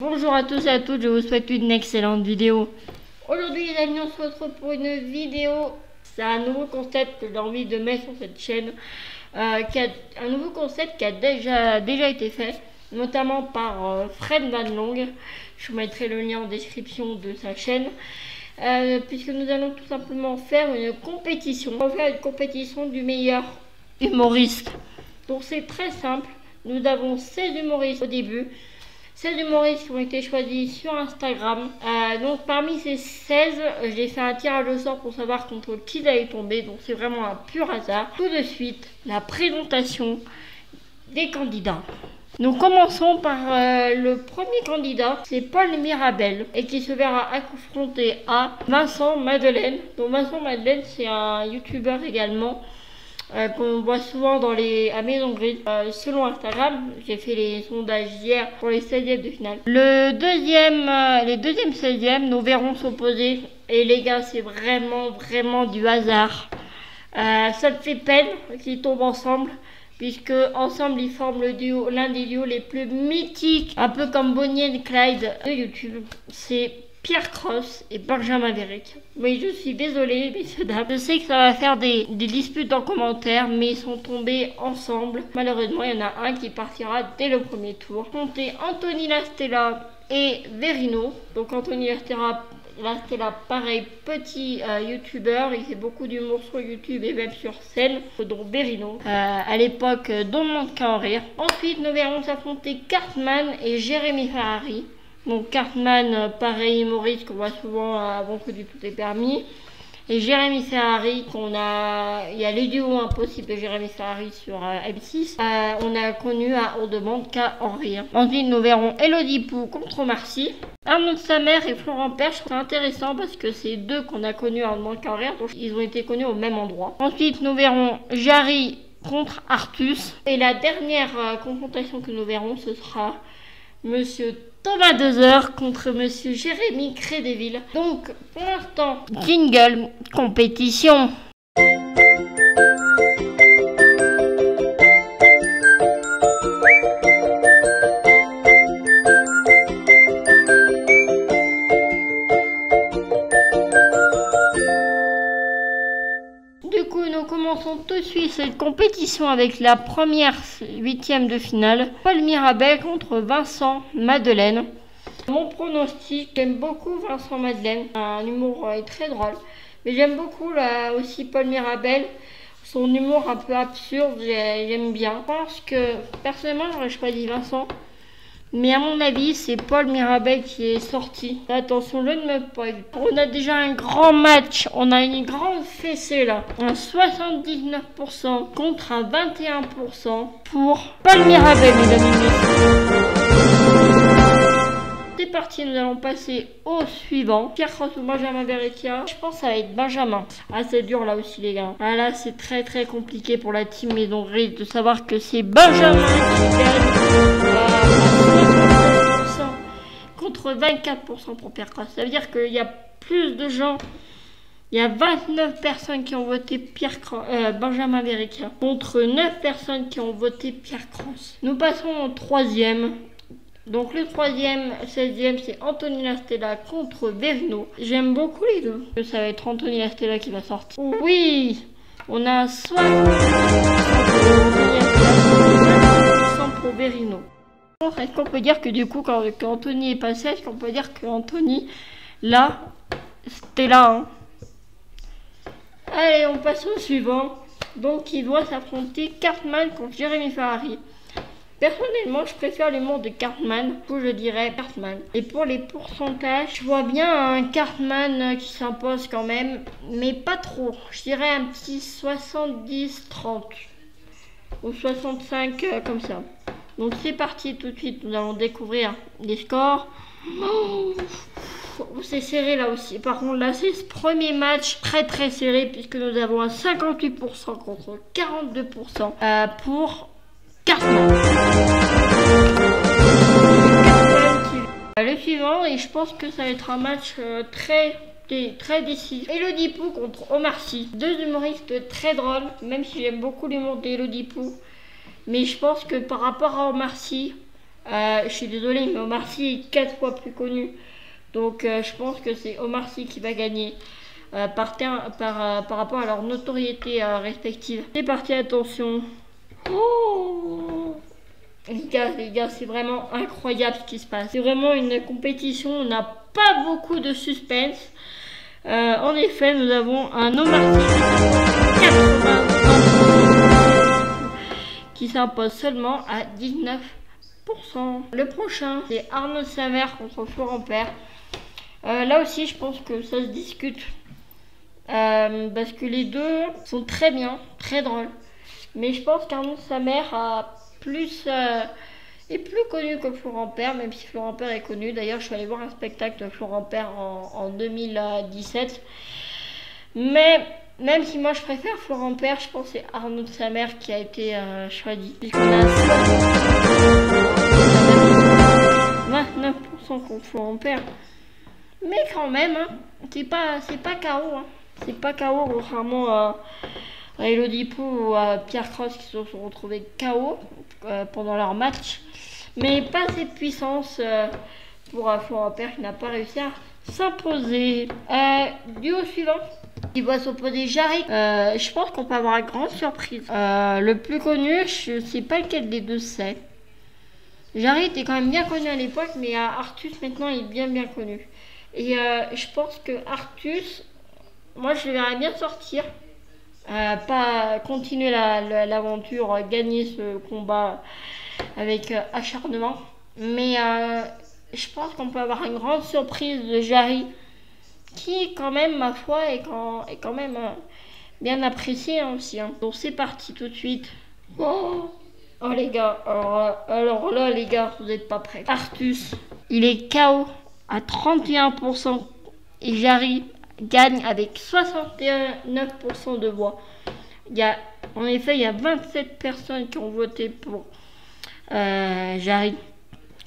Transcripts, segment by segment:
Bonjour à tous et à toutes, je vous souhaite une excellente vidéo. Aujourd'hui les amis, on se retrouve pour une vidéo. C'est un nouveau concept que j'ai envie de mettre sur cette chaîne. Un nouveau concept qui a déjà été fait, notamment par Fred Van Long. Je vous mettrai le lien en description de sa chaîne. Puisque nous allons tout simplement faire une compétition. On va faire une compétition du meilleur humoriste. Donc c'est très simple. Nous avons 16 humoristes au début. 16 humoristes qui ont été choisis sur Instagram. Donc parmi ces 16, j'ai fait un tirage au sort pour savoir contre qui ils allaient tomber. Donc c'est vraiment un pur hasard. Tout de suite, la présentation des candidats. Nous commençons par le premier candidat, c'est Paul Mirabel, et qui se verra confronté à Vincent Madeleine. Donc Vincent Madeleine, c'est un youtubeur également. Qu'on voit souvent à Maison Grise. Selon Instagram, j'ai fait les sondages hier pour les 16e de finale. Les deuxièmes 16e, nous verrons s'opposer. Et les gars, c'est vraiment du hasard. Ça me fait peine qu'ils tombent ensemble, puisque ensemble ils forment l'un des duos les plus mythiques, un peu comme Bonnie et Clyde de YouTube. C'est Pierre Cross et Benjamin Verrick. Oui, je suis désolée, messieurs dames. Je sais que ça va faire des disputes en commentaire, mais ils sont tombés ensemble. Malheureusement, il y en a un qui partira dès le premier tour. Comptez Anthony Lastella et Verino. Donc Anthony Lastella, pareil, petit youtubeur. Il fait beaucoup d'humour sur YouTube et même sur scène. Donc Verino, à l'époque, dont le monde qu'à en rire. Ensuite, nous verrons s'affronter Cartman et Jérémy Ferrari. Donc Cartman, pareil, humoriste qu'on voit souvent avant que du tout est permis. Et Jérémy Ferrari, il y a les duos impossibles de Jérémy Ferrari sur M6. On a connu à On demande qu'à en rire. Ensuite, nous verrons Elodie Pou contre Marcy. Arnaud de sa mère et Florent Perche, c'est intéressant parce que c'est deux qu'on a connus à On demande qu'à en rire. Donc ils ont été connus au même endroit. Ensuite, nous verrons Jarry contre Artus. Et la dernière confrontation que nous verrons, ce sera Monsieur Thomas Dezer contre Monsieur Jérémy Crédéville. Donc, pour l'instant, jingle, compétition. Du coup, nous commençons tout de suite cette compétition avec la première 8e de finale. Paul Mirabel contre Vincent Madeleine. Mon pronostic, j'aime beaucoup Vincent Madeleine. Un humour très drôle. Mais j'aime beaucoup là aussi Paul Mirabel. Son humour un peu absurde, j'aime bien. Je pense que personnellement, j'aurais choisi Vincent. Mais à mon avis, c'est Paul Mirabel qui est sorti. Attention, je ne me spoil. On a déjà un grand match. On a une grande fessée là. Un 79% contre un 21% pour Paul Mirabel, mesdames et messieurs. C'est parti, nous allons passer au suivant. Pierre Cross ou Benjamin Verrick. Je pense que ça va être Benjamin. Ah, c'est dur là aussi, les gars. Ah là, c'est très compliqué pour la team Maison Grise de savoir que c'est Benjamin qui gagne. Contre 24% pour Pierre Cross. Ça veut dire qu'il y a plus de gens. Il y a 29 personnes qui ont voté Benjamin Verrick contre 9 personnes qui ont voté Pierre Cross. Nous passons au troisième. Donc le troisième, 16e, c'est Anthony Lastella contre Verino. J'aime beaucoup les deux. Ça va être Anthony Lastella qui va sortir. Oui, on a 60% pour Verino. Est-ce qu'on peut dire que du coup, quand Anthony est passé, est-ce qu'on peut dire que Anthony, là, c'était là, hein. Allez, on passe au suivant. Donc, il doit s'affronter Cartman contre Jérémy Ferrari. Personnellement, je préfère l'humour de Cartman. Du coup, je dirais Cartman. Et pour les pourcentages, je vois bien un Cartman qui s'impose quand même, mais pas trop. Je dirais un petit 70-30 ou 65 comme ça. Donc c'est parti tout de suite, nous allons découvrir les scores. C'est serré là aussi. Par contre là c'est ce premier match très serré puisque nous avons un 58% contre 42% pour Cartman. Le suivant, et je pense que ça va être un match très décisif. Elodie Pou contre Omar Sy. Deux humoristes très drôles, même si j'aime beaucoup l'humour d'Elodie Pou. Mais je pense que par rapport à Omar Sy, Je suis désolée, mais Omar Sy est 4 fois plus connu. Donc je pense que c'est Omar Sy qui va gagner par rapport à leur notoriété respective. C'est parti, attention. Oh les gars, c'est vraiment incroyable ce qui se passe. C'est vraiment une compétition, on n'a pas beaucoup de suspense. En effet, nous avons un Omar Sy 80 qui s'impose seulement à 19%. Le prochain, c'est Arnaud Samer contre Florent Père. Là aussi, je pense que ça se discute. Parce que les deux sont très bien, très drôles. Mais je pense qu'Arnaud Samer est plus connu que Florent Père, même si Florent Père est connu. D'ailleurs, je suis allée voir un spectacle de Florent Père en 2017. Mais même si moi je préfère Florent Père, je pense que c'est Arnaud Samer qui a été choisi. Puisqu'on a 29% contre Florent Père. Mais quand même, hein, c'est pas KO. Hein. C'est pas KO, contrairement à Elodie Pou ou à Pierre Cross qui se sont retrouvés KO pendant leur match. Mais pas assez de puissance pour Florent Père qui n'a pas réussi à s'imposer. Duo suivant, il va s'opposer Jarry. Je pense qu'on peut avoir une grande surprise. Le plus connu, je sais pas lequel des deux c'est. Jarry était quand même bien connu à l'époque, mais Artus maintenant il est bien connu. Et je pense que Artus, moi je le verrais bien sortir. Pas continuer l'aventure, gagner ce combat avec acharnement. Mais je pense qu'on peut avoir une grande surprise de Jarry, qui quand même, ma foi, est quand même bien apprécié aussi. Hein. Donc c'est parti tout de suite. Oh les gars, alors là les gars, vous n'êtes pas prêts. Artus, il est KO à 31% et Jarry gagne avec 69% de voix. En effet, il y a 27 personnes qui ont voté pour Jarry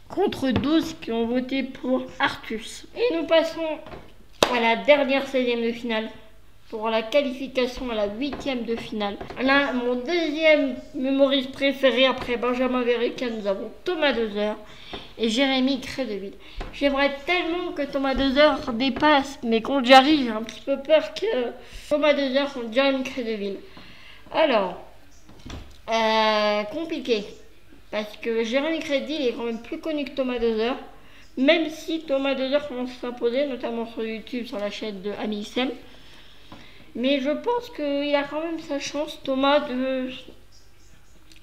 contre 12 qui ont voté pour Artus. Et nous passons à la dernière 16e de finale pour la qualification à la 8e de finale. Là, mon deuxième humoriste préféré après Benjamin Verreca, nous avons Thomas Dezer et Jérémy Crédeville. J'aimerais tellement que Thomas Dezer dépasse, mais contre Jarry, j'ai un petit peu peur que Thomas Dezer contre Jérémy Crédeville. Alors, compliqué, parce que Jérémy Crédeville est quand même plus connu que Thomas Dezer, même si Thomas Dezer commence à s'imposer, notamment sur YouTube, sur la chaîne de AmiXM. Mais je pense qu'il a quand même sa chance, Thomas,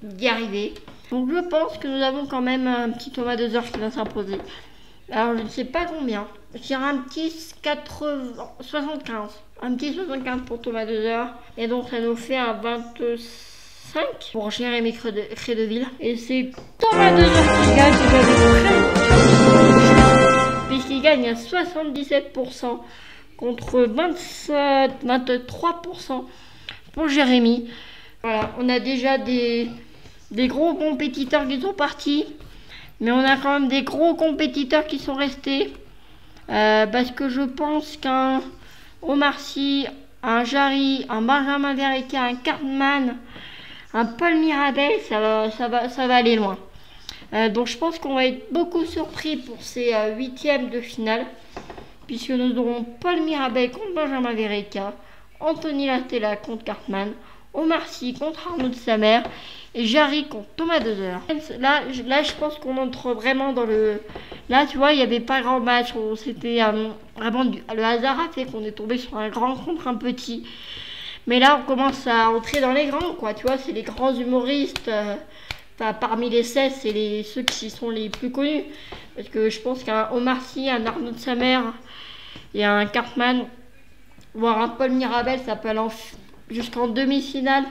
d'y arriver. Donc je pense que nous avons quand même un petit Thomas Dezer qui va s'imposer. Alors je ne sais pas combien. Je dirais un petit 75. Un petit 75 pour Thomas Dezer. Et donc ça nous fait un 25 pour Jérémy Crédeville. Et c'est Thomas Dezer qui gagne. Puisqu'il gagne à 77%. Contre 23% pour Jérémy. Voilà, on a déjà des gros compétiteurs qui sont partis, mais on a quand même des gros compétiteurs qui sont restés. Parce que je pense qu'un Omar Sy, un Jarry, un Benjamin Verreca, un Cartman, un Paul Mirabel, ça va aller loin. Donc je pense qu'on va être beaucoup surpris pour ces 8e de finale. Puisque nous aurons Paul Mirabel contre Benjamin Verreca, Anthony Latella contre Cartman, Omar Sy contre Arnaud Samer et Jarry contre Thomas Dezer. Là, je pense qu'on entre vraiment dans le... Là, tu vois, il n'y avait pas grand match. C'était vraiment le hasard a fait qu'on est tombé sur un grand contre un petit. Mais là, on commence à entrer dans les grands, quoi. Tu vois, c'est les grands humoristes. Parmi les 16, c'est ceux qui sont les plus connus. Parce que je pense qu'un Omar Sy, un Arnaud Samer et un Cartman, voire un Paul Mirabel, ça peut aller jusqu'en demi-finale.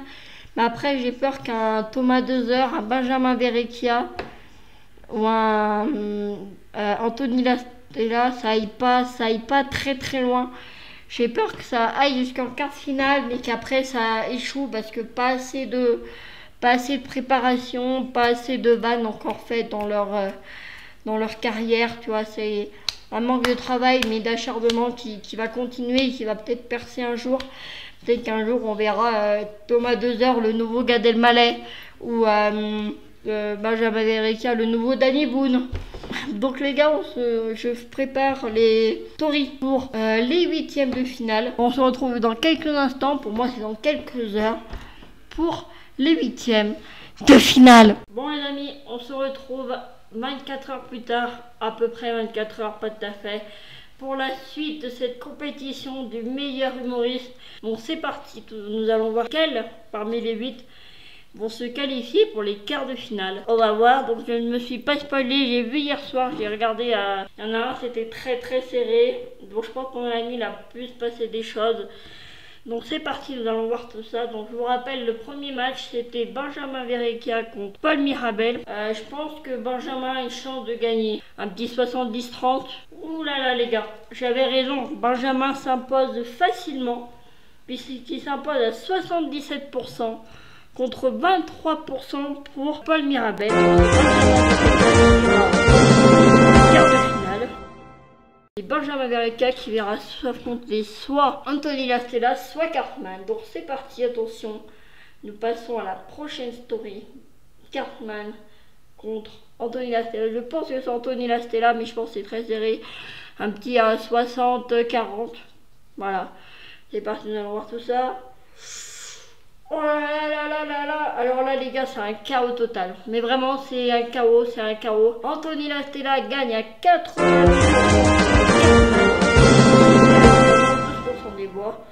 Mais après, j'ai peur qu'un Thomas Dezer, un Benjamin Verreca ou un Anthony Latella, ça aille pas très très loin. J'ai peur que ça aille jusqu'en quart de finale, mais qu'après ça échoue parce que pas assez de préparation, pas assez de vannes encore faites dans leur carrière, tu vois, c'est un manque de travail mais d'acharnement qui va continuer et qui va peut-être percer un jour. Peut-être qu'un jour on verra Thomas Dezer, le nouveau Gad Elmaleh, ou Benjamin Verrecka, le nouveau Danny Boone. Donc les gars, je prépare les stories pour les 8e de finale. On se retrouve dans quelques instants, pour moi c'est dans quelques heures, pour les 8e de finale. Bon les amis, on se retrouve 24 heures plus tard, à peu près 24 heures, pas tout à fait, pour la suite de cette compétition du meilleur humoriste. Bon c'est parti, nous allons voir quels parmi les 8 vont se qualifier pour les quarts de finale. On va voir, donc je ne me suis pas spoilé, j'ai vu hier soir, j'ai regardé, il y en a un, c'était très serré, donc je pense qu'on a mis, il a pu se passer des choses. Donc c'est parti, nous allons voir tout ça. Donc je vous rappelle, le premier match c'était Benjamin Verrecka contre Paul Mirabel. Je pense que Benjamin a une chance de gagner. Un petit 70-30. Ouh là là les gars, j'avais raison, Benjamin s'impose facilement, puisqu'il s'impose à 77%. Contre 23% pour Paul Mirabel. Quart de finale. Et Benjamin Verrecka qui verra s'affronter soit Anthony Lastella, soit Cartman. Donc c'est parti, attention. Nous passons à la prochaine story. Cartman contre Anthony Lastella. Je pense que c'est Anthony Lastella, mais je pense que c'est très serré. Un petit 60-40. Voilà. C'est parti, nous allons voir tout ça. Oh là là là là là là. Alors là les gars, c'est un chaos total. Mais vraiment c'est un chaos, c'est un chaos. Anthony Lastella gagne à 80% des voix.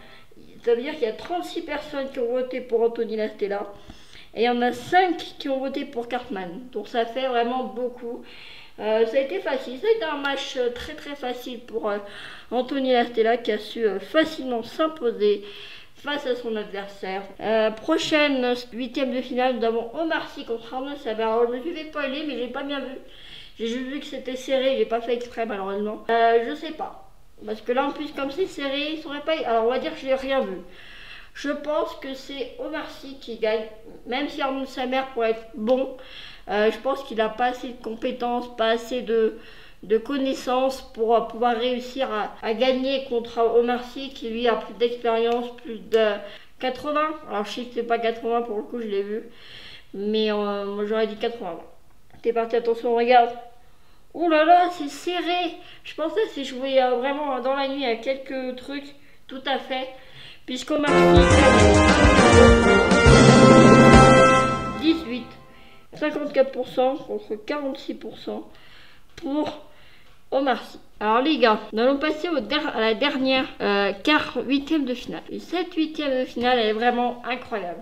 Ça veut dire qu'il y a 36 personnes qui ont voté pour Anthony Lastella. Et il y en a 5 qui ont voté pour Cartman. Donc ça fait vraiment beaucoup. Ça a été facile. Ça a été un match très facile pour Anthony Lastella qui a su facilement s'imposer face à son adversaire. Prochaine 8e de finale, nous avons Omar Sy contre Arnaud Saber. Alors je me suis fait spoiler, mais j'ai pas bien vu. J'ai juste vu que c'était serré, j'ai pas fait exprès malheureusement. Je sais pas. Parce que là en plus comme c'est serré, il saurait pas. Alors on va dire que j'ai rien vu. Je pense que c'est Omar Sy qui gagne. Même si Arnaud Saber pourrait être bon, je pense qu'il a pas assez de compétences, pas assez de connaissances pour pouvoir réussir à gagner contre Omar Sy qui lui a plus d'expérience, plus de 80. Alors je sais que c'est pas 80 pour le coup, je l'ai vu, mais moi j'aurais dit 80. T'es parti, attention, regarde. Oh là là, c'est serré. Je pensais que c'est joué vraiment dans la nuit à quelques trucs, tout à fait, puisqu'Omar Sy gagne 18, 54% contre 46% pour Omar Sy. Alors les gars, nous allons passer à la dernière quart 8e de finale. Et cette 8e de finale, elle est vraiment incroyable.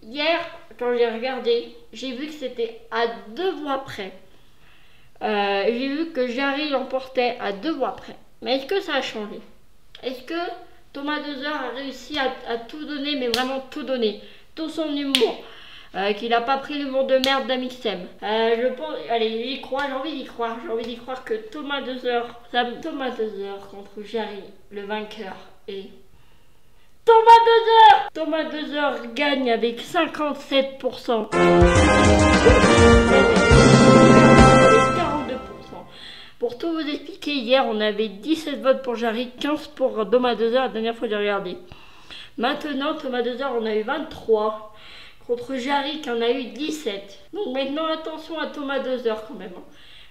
Hier, quand j'ai regardé, j'ai vu que c'était à 2 voix près. J'ai vu que Jarry l'emportait à 2 voix près. Mais est-ce que ça a changé? Est-ce que Thomas Dezer a réussi à tout donner, mais vraiment tout donner? Tout son humour. Qu'il n'a pas pris l'humour de merde d'Amixem. Je pense, allez, j'y crois, j'ai envie d'y croire que Thomas Dezer contre Jarry, le vainqueur est Thomas Dezer gagne avec 57%. 42%. Pour tout vous expliquer, hier on avait 17 votes pour Jarry, 15 pour Thomas Dezer, la dernière fois j'ai regardé. Maintenant Thomas Dezer on a eu 23. Contre Jarry qui en a eu 17. Donc maintenant attention à Thomas Dezer quand même.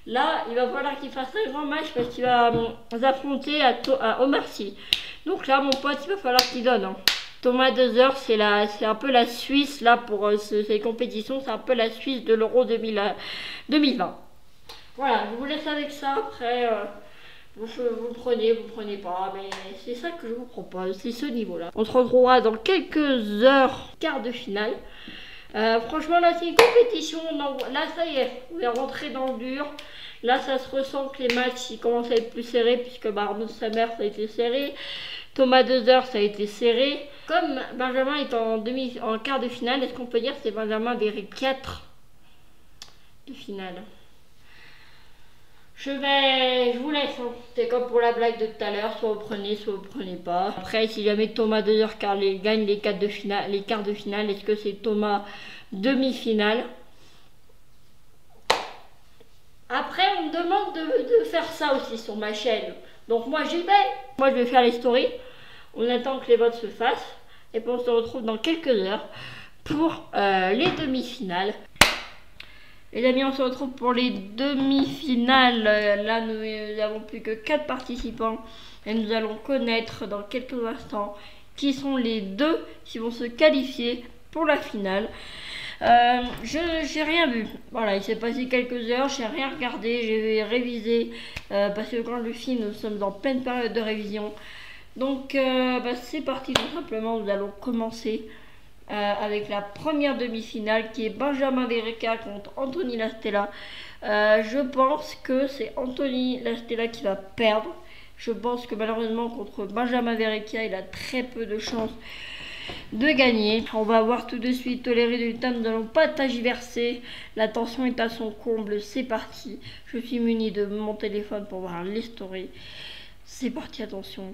Là il va falloir qu'il fasse un grand match parce qu'il va s'affronter à Omar Sy. Donc là mon pote il va falloir qu'il donne. Hein. Thomas Dezer c'est un peu la Suisse là pour ces compétitions. C'est un peu la Suisse de l'Euro 2020. Voilà, je vous laisse avec ça. Après vous prenez pas. Mais c'est ça que je vous propose. C'est ce niveau là. On se retrouvera dans quelques heures quart de finale. Franchement là c'est une compétition, là ça y est, on est rentré dans le dur. Là ça se ressent que les matchs ils commencent à être plus serrés, puisque Arnaud Saber ça a été serré, Thomas Dezer ça a été serré. Comme Benjamin est en quart de finale, est-ce qu'on peut dire que c'est Benjamin Verrecka de finale? Je vous laisse, hein. C'est comme pour la blague de tout à l'heure, soit vous prenez pas. Après, si jamais Thomas Dezer gagne les quarts de finale, est-ce que c'est Thomas demi-finale? Après, on me demande de faire ça aussi sur ma chaîne. Donc moi j'y vais. Moi je vais faire les stories. On attend que les votes se fassent. Et puis on se retrouve dans quelques heures pour les demi-finales. Les amis, on se retrouve pour les demi-finales. Là, nous avons plus que 4 participants et nous allons connaître dans quelques instants qui sont les 2 qui vont se qualifier pour la finale. J'ai rien vu. Voilà, il s'est passé quelques heures, j'ai rien regardé, j'ai révisé parce que quand je filme, nous sommes en pleine période de révision. Donc, c'est parti tout simplement. Nous allons commencer avec la première demi-finale qui est Benjamin Verreca contre Anthony Lastella. Je pense que c'est Anthony Lastella qui va perdre. Je pense que malheureusement contre Benjamin Verreca, il a très peu de chances de gagner. On va voir tout de suite les résultats. Nous n'allons pas tergiverser. La tension est à son comble. C'est parti. Je suis muni de mon téléphone pour voir les stories. C'est parti, attention.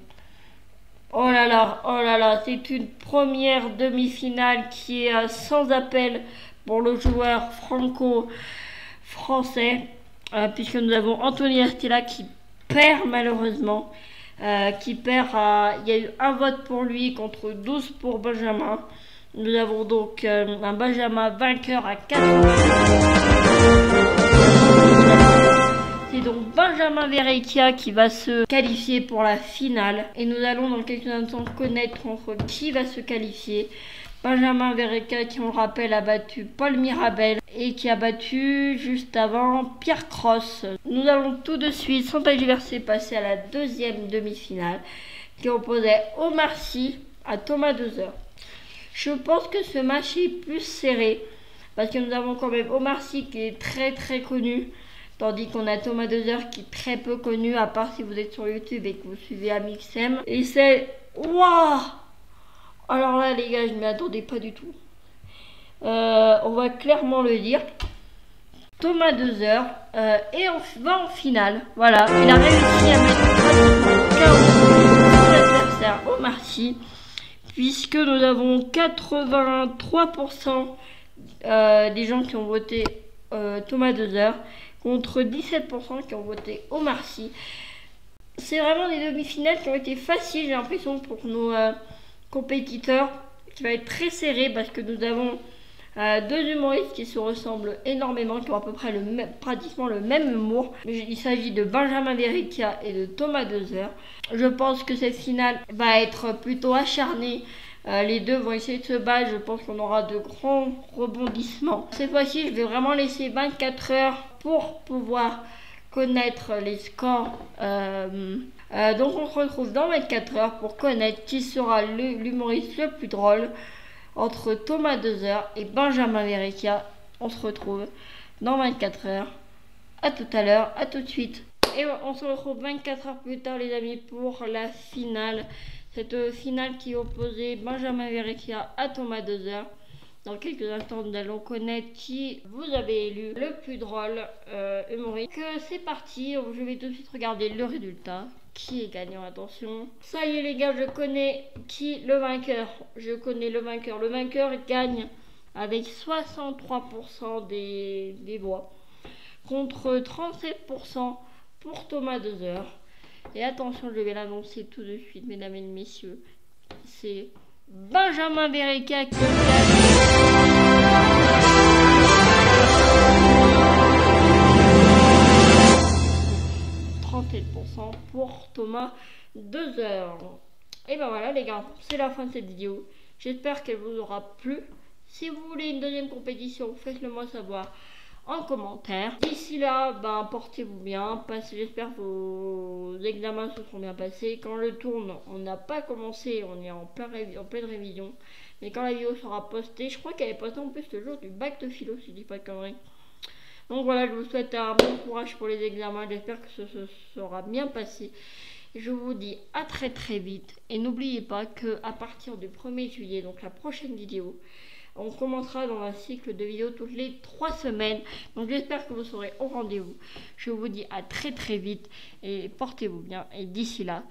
Oh là là, c'est une première demi-finale qui est sans appel pour le joueur franco-français, puisque nous avons Anthony Lastella qui perd malheureusement, il y a eu un vote pour lui contre 12 pour Benjamin. Nous avons donc un Benjamin vainqueur à 4. C'est donc Benjamin Verreca qui va se qualifier pour la finale. Et nous allons dans quelques instants connaître entre qui va se qualifier. Benjamin Verreca qui, on le rappelle, a battu Paul Mirabel et qui a battu juste avant Pierre Cross. Nous allons tout de suite, sans tergiverser, passer à la deuxième demi-finale qui opposait Omar Sy à Thomas Dezer. Je pense que ce match est plus serré parce que nous avons quand même Omar Sy qui est très très connu. Tandis qu'on a Thomas Dezer qui est très peu connu, à part si vous êtes sur YouTube et que vous suivez Amixem. Et c'est... Waouh! Alors là, les gars, je ne m'y attendais pas du tout. On va clairement le dire. Thomas Dezer va en finale. Voilà, il a réussi à mettre pratiquement KO son adversaire Omar Sy, puisque nous avons 83% des gens qui ont voté Thomas Dezer, contre 17% qui ont voté Omar Sy. C'est vraiment des demi-finales qui ont été faciles, j'ai l'impression, pour nos compétiteurs, qui va être très serré parce que nous avons 2 humoristes qui se ressemblent énormément, qui ont à peu près pratiquement le même humour. Il s'agit de Benjamin Verreca et de Thomas Dezer. Je pense que cette finale va être plutôt acharnée. Les deux vont essayer de se battre. Je pense qu'on aura de grands rebondissements. Cette fois-ci, je vais vraiment laisser 24 heures pour pouvoir connaître les scores. Donc on se retrouve dans 24 heures pour connaître qui sera l'humoriste le plus drôle entre Thomas Dezer et Benjamin Verreca. On se retrouve dans 24 heures. A tout à l'heure, à tout de suite. Et on se retrouve 24 heures plus tard, les amis, pour la finale. Cette finale qui opposait Benjamin Verreca à Thomas Dezer. Dans quelques instants, nous allons connaître qui vous avez élu le plus drôle humoriste. C'est parti, je vais tout de suite regarder le résultat. Qui est gagnant, attention. Ça y est les gars, je connais le vainqueur. Je connais le vainqueur. Le vainqueur gagne avec 63% des voix. Contre 37% pour Thomas Dezer. Et attention, je vais l'annoncer tout de suite, mesdames et messieurs. C'est Benjamin Verreca qui gagne. 37% pour Thomas Dezer. Et ben voilà les gars, c'est la fin de cette vidéo. J'espère qu'elle vous aura plu. Si vous voulez une deuxième compétition, faites-le moi savoir en commentaire. D'ici là, portez-vous bien. J'espère que vos examens se sont bien passés. Quand le tourne, on n'a pas commencé, on est en pleine révision. Mais quand la vidéo sera postée, je crois qu'elle est postée en plus le jour du bac de philo, si je dis pas de conneries. Donc voilà, je vous souhaite un bon courage pour les examens. J'espère que ce sera bien passé. Je vous dis à très très vite. Et n'oubliez pas qu'à partir du 1er juillet, donc la prochaine vidéo, on commencera dans un cycle de vidéos toutes les 3 semaines. Donc j'espère que vous serez au rendez-vous. Je vous dis à très très vite et portez-vous bien. Et d'ici là,